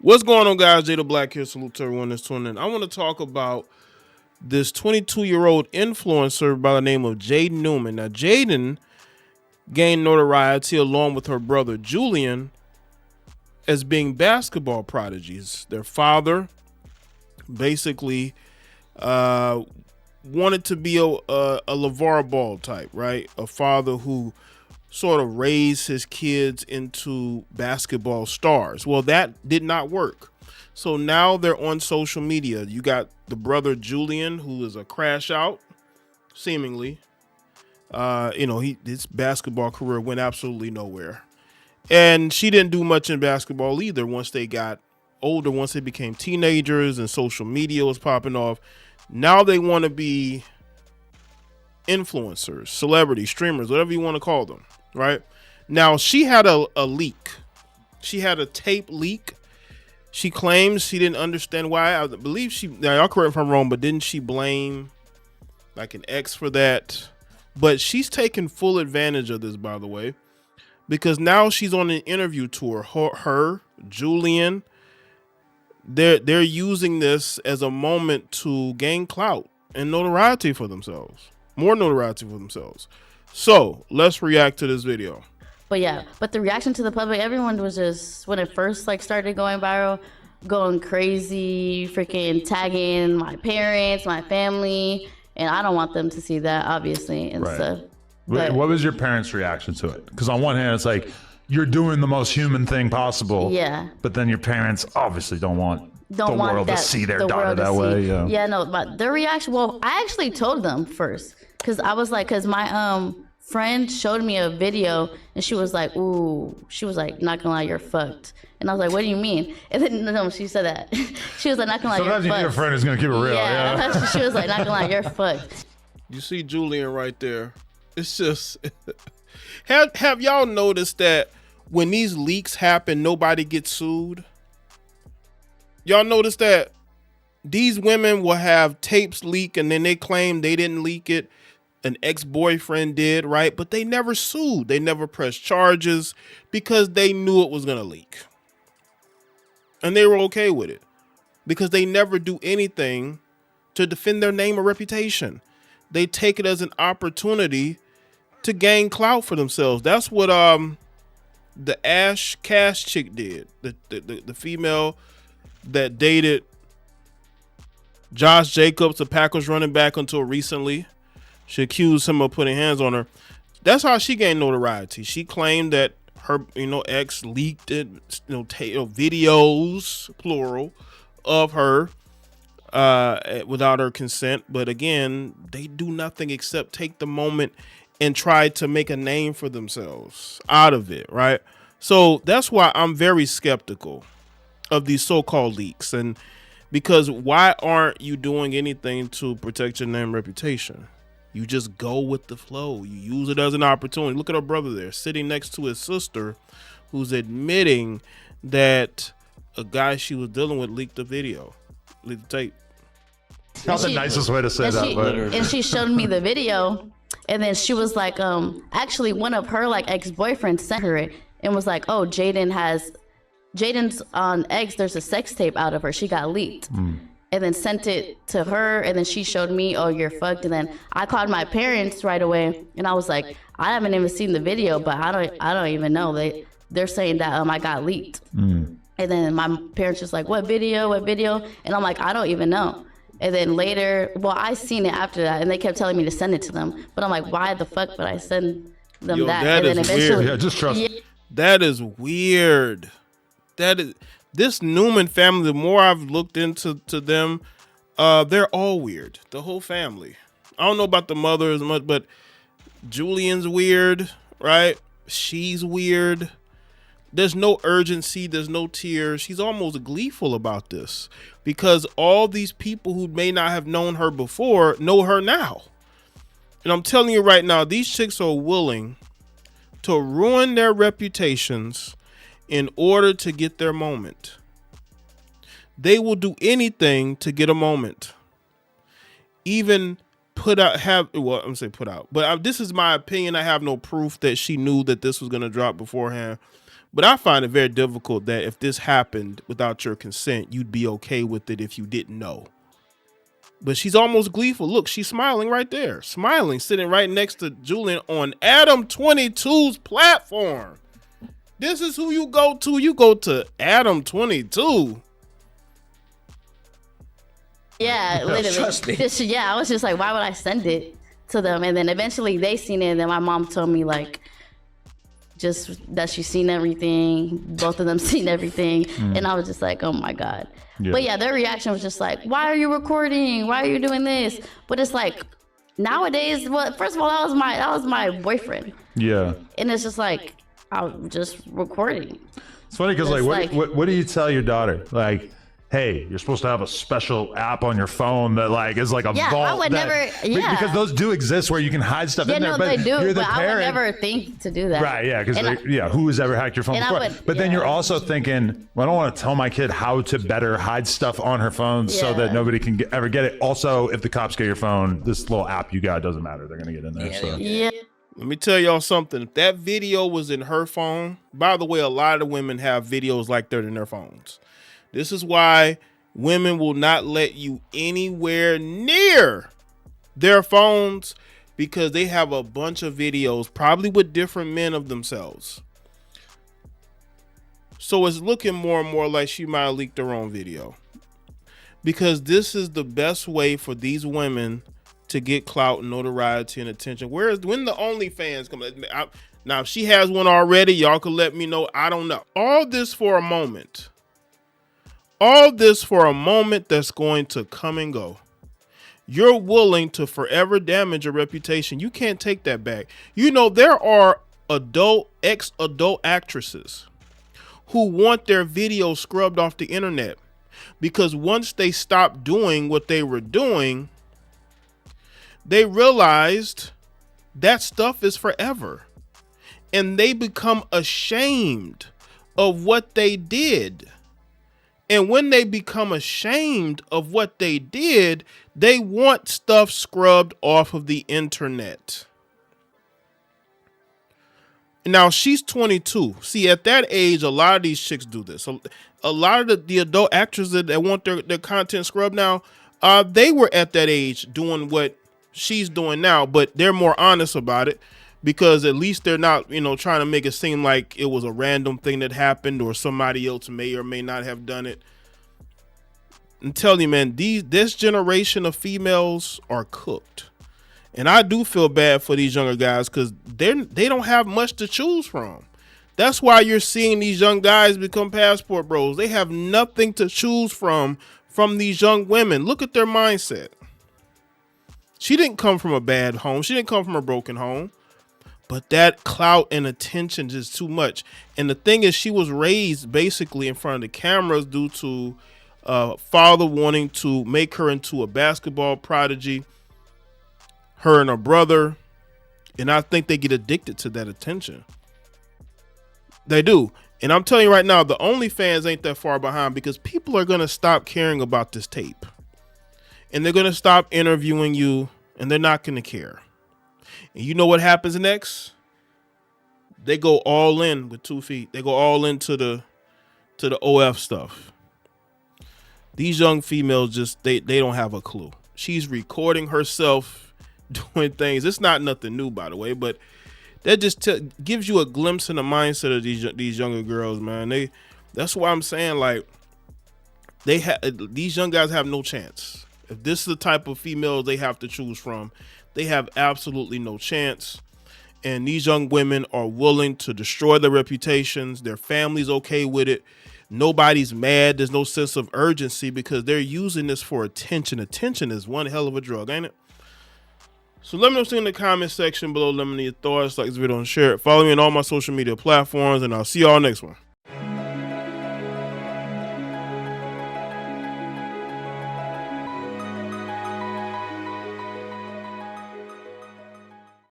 What's going on, guys? JayeDeBlack here. Salute to everyone that's tuning in. I want to talk about this 22-year-old influencer by the name of Jaden Newman. Now, Jaden gained notoriety along with her brother Julian as being basketball prodigies. Their father basically wanted to be a LeVar Ball type, right? A father who sort of raised his kids into basketball stars. Well, that did not work. So now they're on social media. You got the brother Julian, who is a crash out, seemingly. His basketball career went absolutely nowhere. And she didn't do much in basketball either once they got older, once they became teenagers and social media was popping off. Now they want to be influencers, celebrities, streamers, whatever you want to call them, right? Now, she had a leak. She had a tape leak. She claims she didn't understand why. I believe now y'all correct if I'm wrong, but didn't she blame like an ex for that? But she's taking full advantage of this, by the way, because now she's on an interview tour. Her Julian, they're using this as a moment to gain clout and notoriety for themselves. More notoriety for themselves. So let's react to this video. But yeah, but the reaction to the public, everyone was just, when it first started going viral, going crazy, freaking tagging my parents, my family, and I don't want them to see that, obviously, and stuff. But what was your parents' reaction to it? Because on one hand, it's like, you're doing the most human thing possible. Yeah. But then your parents obviously don't want the world to see their daughter that way. Yeah, no, but their reaction, well, I actually told them first. Because I was like, because my friend showed me a video and she was like, ooh, she was like, not gonna lie, you're fucked. And I was like, what do you mean? And then, no, she said that. She was like, not gonna lie, sometimes you're fucked. Your friend is gonna keep it real. Yeah. She was like, not gonna lie, you're fucked. You see Julian right there. It's just, have y'all noticed that when these leaks happen, nobody gets sued? Y'all notice that these women will have tapes leak and then they claim they didn't leak it. An ex-boyfriend did, right? But they never sued. They never pressed charges because they knew it was going to leak. And they were okay with it because they never do anything to defend their name or reputation. They take it as an opportunity to gain clout for themselves. That's what the Ash Cash chick did. The female that dated Josh Jacobs, the Packers running back, until recently. She accused him of putting hands on her. That's how she gained notoriety. She claimed that her, ex leaked it, videos, plural, of her without her consent. But again, they do nothing except take the moment and try to make a name for themselves out of it, right? So that's why I'm very skeptical of these so-called leaks. And because why aren't you doing anything to protect your name and reputation? You just go with the flow. You use it as an opportunity. Look at her brother there sitting next to his sister, who's admitting that a guy she was dealing with leaked the video, leaked the tape. Not the nicest way to say that. And she showed me the video, and then she was like, actually one of her ex-boyfriends sent her it and was like, oh, Jaden's on X, there's a sex tape out of her. She got leaked. And then sent it to her, and then she showed me, oh, you're fucked. And then I called my parents right away, and I was like, I haven't even seen the video, but I don't even know. They're saying that I got leaked. And then my parents just like, what video? And I'm like, I don't even know. And then later, well, I seen it after that, and they kept telling me to send it to them. But I'm like, why the fuck would I send them that? That and is then eventually, weird. Yeah, just trust me. That is weird. This Newman family, the more I've looked into them, they're all weird. The whole family. I don't know about the mother as much, but Julian's weird, right? She's weird. There's no urgency. There's no tears. She's almost gleeful about this because all these people who may not have known her before know her now. And I'm telling you right now, these chicks are willing to ruin their reputations in order to get their moment. They will do anything to get a moment. Even but this is my opinion. I have no proof that she knew that this was going to drop beforehand. But I find it very difficult that if this happened without your consent, you'd be okay with it if you didn't know. But she's almost gleeful. Look, she's smiling right there. Smiling, sitting right next to Julian on Adam 22's platform. This is who you go to. You go to Adam 22. Yeah, literally. Trust me. I was just like, why would I send it to them? And then eventually they seen it, and then my mom told me like, just that she's seen everything. Both of them seen everything, and I was just like, oh my God. Yeah. But yeah, their reaction was just like, why are you recording? Why are you doing this? But it's like nowadays, well, first of all, that was my boyfriend. Yeah. And it's just like, I'm just recording. It's funny because what do you tell your daughter? Like, hey, you're supposed to have a special app on your phone that like is like a vault. I would never. Yeah, because those do exist where you can hide stuff in there. No, but they do. you're the but parent. I would never think to do that. Right? Yeah. Because who has ever hacked your phone before? But then you're also thinking, well, I don't want to tell my kid how to better hide stuff on her phone so that nobody can ever get it. Also, if the cops get your phone, this little app you got doesn't matter. They're gonna get in there. Yeah. Let me tell y'all something. If that video was in her phone, by the way, a lot of women have videos like that in their phones. This is why women will not let you anywhere near their phones, because they have a bunch of videos, probably with different men of themselves. So it's looking more and more like she might have leaked her own video, because this is the best way for these women to get clout and notoriety and attention. Whereas when the OnlyFans come, now if she has one already, y'all can let me know. I don't know. All this for a moment. All this for a moment that's going to come and go. You're willing to forever damage your reputation. You can't take that back. You know, there are ex-adult actresses who want their videos scrubbed off the internet, because once they stopped doing what they were doing, they realized that stuff is forever. And they become ashamed of what they did. And when they become ashamed of what they did, they want stuff scrubbed off of the internet. Now, she's 22. See, at that age, a lot of these chicks do this. A lot of the adult actors that want their content scrubbed now, they were at that age doing what she's doing now, but they're more honest about it, because at least they're not, trying to make it seem like it was a random thing that happened or somebody else may or may not have done it. I'm telling you, man, this generation of females are cooked. And I do feel bad for these younger guys, because they don't have much to choose from. That's why you're seeing these young guys become passport bros. They have nothing to choose from these young women. Look at their mindset. She didn't come from a bad home. She didn't come from a broken home. But that clout and attention is too much. And the thing is, she was raised basically in front of the cameras due to father wanting to make her into a basketball prodigy, her and her brother. And I think they get addicted to that attention. They do. And I'm telling you right now, the OnlyFans ain't that far behind, because people are going to stop caring about this tape. And they're going to stop interviewing you, and they're not going to care. And you know what happens next? They go all in with 2 feet. They go all into the OF stuff. These young females just, they don't have a clue. She's recording herself doing things. It's not nothing new, by the way, but that just gives you a glimpse in the mindset of these younger girls, man. That's why I'm saying, like, these young guys have no chance. If this is the type of females they have to choose from, they have absolutely no chance. And these young women are willing to destroy their reputations. Their family's okay with it. Nobody's mad. There's no sense of urgency, because they're using this for attention. Attention is one hell of a drug, ain't it? So let me know in the comment section below. Let me know your thoughts. Like this video and share it. Follow me on all my social media platforms, and I'll see y'all next one.